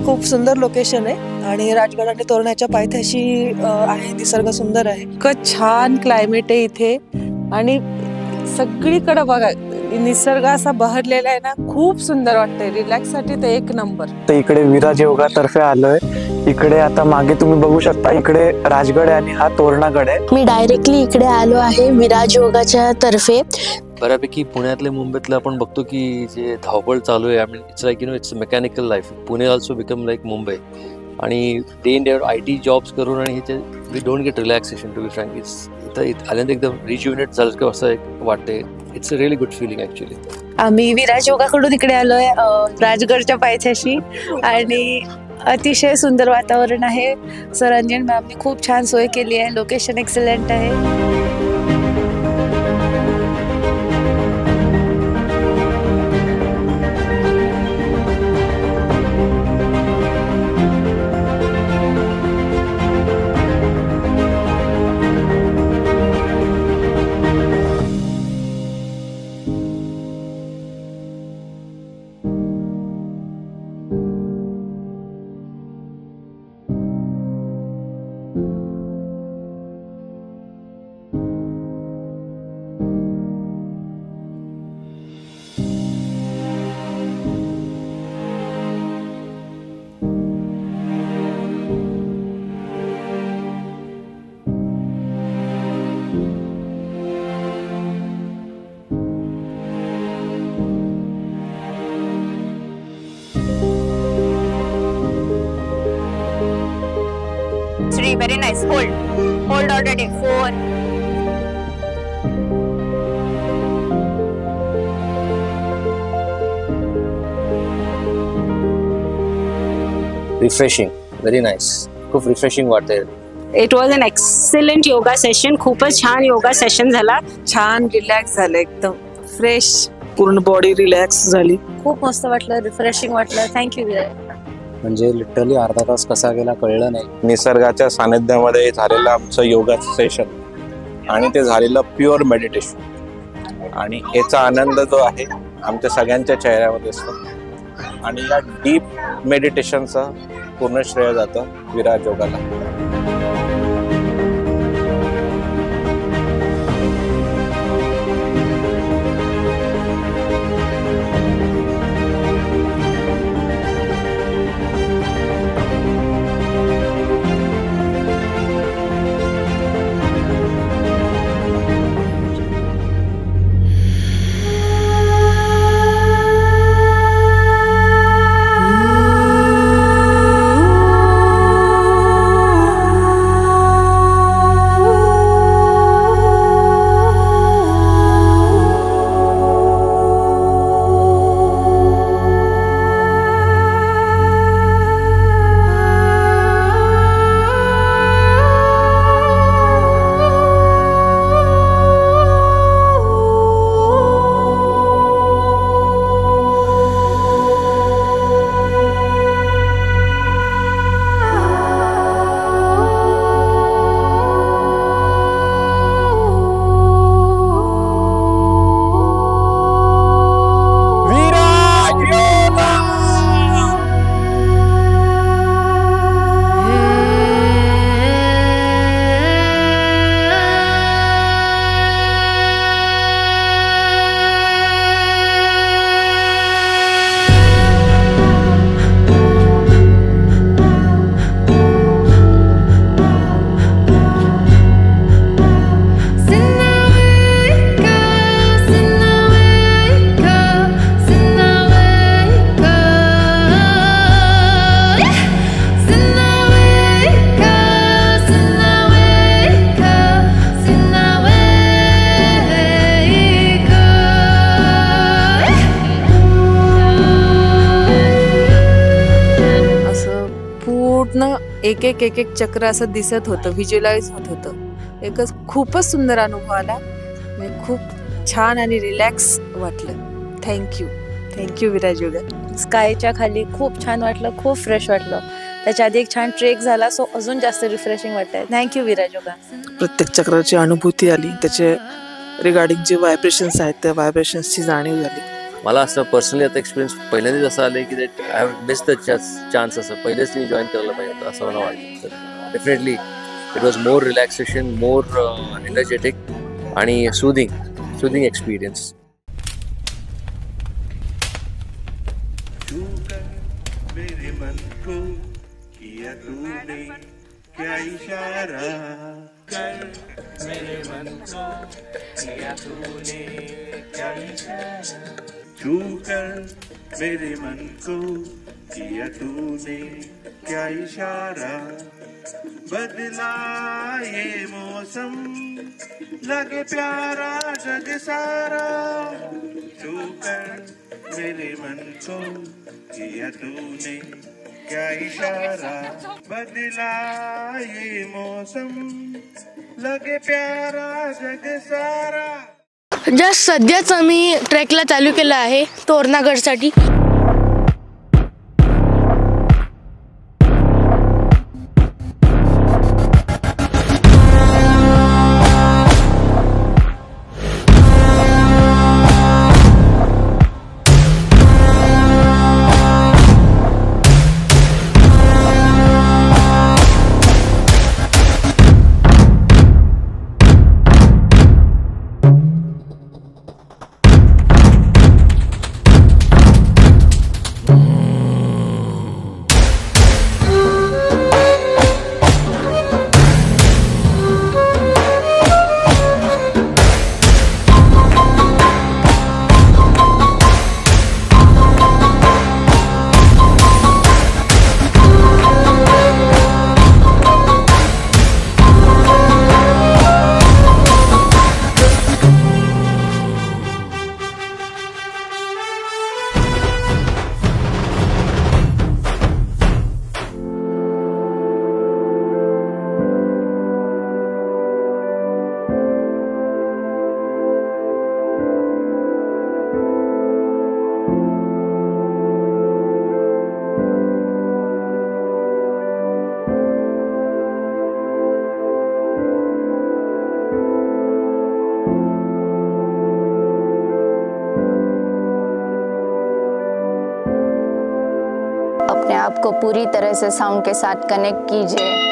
खूप सुंदर लोकेशन आहे आणि राजगड आणि तोरणाच्या पायथ्याशी आहे. निसर्ग सुंदर आहे. इतकं छान क्लायमेट आहे इथे आणि सगळीकडे बघा निसर्ग असा बहरलेला आहे ना, खूप सुंदर वाटतंय. रिलॅक्स साठी तर एक नंबर. तर इकडे विराज योगा तर्फे आलोय. इकडे आता मागे तुम्ही बघू शकता, इकडे राजगड आहे आणि हा तोरणागड आहे. मी डायरेक्टली इकडे आलो आहे विराज योगाच्या तर्फे. बऱ्यापैकी पुण्यातले मुंबईतले आपण बघतो की जे धावपळ चालू आहे. I mean it's like it's mechanical life. Pune also become like Mumbai. आणि day in day IT jobs करून आणि ह्याचे we don't get relaxation to be frank. इथं आल्यानंतर एकदम रिज्युनेट झालं की असं एक वाटते. It's a really good feeling actually. आम्ही विराज योगाकडून इकडे आलोय राजगडच्या पायथ्याशी आणि अतिशय सुंदर वातावरण आहे. रंजन मॅमनी खूप छान सोय केली आहे. लोकेशन एक्सलंट आहे. Very nice. Hold already. 4. Refreshing. Very nice. खूप रिफ्रेशिंग वाटते. It was an excellent yoga session. खूपच छान योगा सेशन झाला. छान रिलॅक्स झालं, एकदम फ्रेश, पूर्ण बॉडी रिलॅक्स झाली. खूप मस्त वाटलं, रिफ्रेशिंग वाटलं. थँक्यू विराज. म्हणजे लिटरली अर्धा तास कसा गेला कळलं नाही. निसर्गाच्या सानिध्यामध्ये झालेलं आमचं योगाचं सेशन आणि ते झालेलं प्युअर मेडिटेशन आणि याचा आनंद जो आहे आमच्या सगळ्यांच्या चेहऱ्यामध्ये असतो. आणि या डीप मेडिटेशनचं पूर्ण श्रेय जातं विराज योगाला. एक एक एक एक चक्र असं दिसत होतं, व्हिज्युअलाइज होत होतं. एकच खूपच सुंदर अनुभव आला. खूप छान आणि रिलॅक्स वाटलं. थँक्यू विराज योगा. स्कायच्या खाली खूप छान वाटलं, खूप फ्रेश वाटलं. त्याच्या आधी एक छान ट्रेक झाला, सो अजून जास्त रिफ्रेशिंग वाटतंय. थँक्यू विराज योगा. प्रत्येक चक्राची अनुभूती आली, त्याचे रिगार्डिंग जे व्हायब्रेशन्स आहेत त्या व्हायब्रेशन्सची जाणीव झाली. मला असं पर्सनली आता एक्सपिरियन्स पहिल्यांदाच असं आलं की that I have miss the chance असं पहिलेच मी जॉईन करायला पाहिजे होतं असं मला वाटतं. तर definitely it was more relaxation, more energetic आणि सुदिंग एक्सपिरियन्स. मेरे मन को किया तूने क्या इशारा कर, मेरे मन को किया तूने क्या इशारा, छू कर मेरे मन को किया तूने क्या इशारा, बदला ये मौसम लगे प्यारा जग सारा, छू कर मेरे मन को किया तूने क्या इशारा, बदला ये मौसम लगे प्यारा जग सारा. जस्ट सध्याच आम्ही ट्रेकला चालू केलं आहे तोरणागडसाठी. अपने आप को पूरी तरह से साउंड के साथ कनेक्ट कीजिए.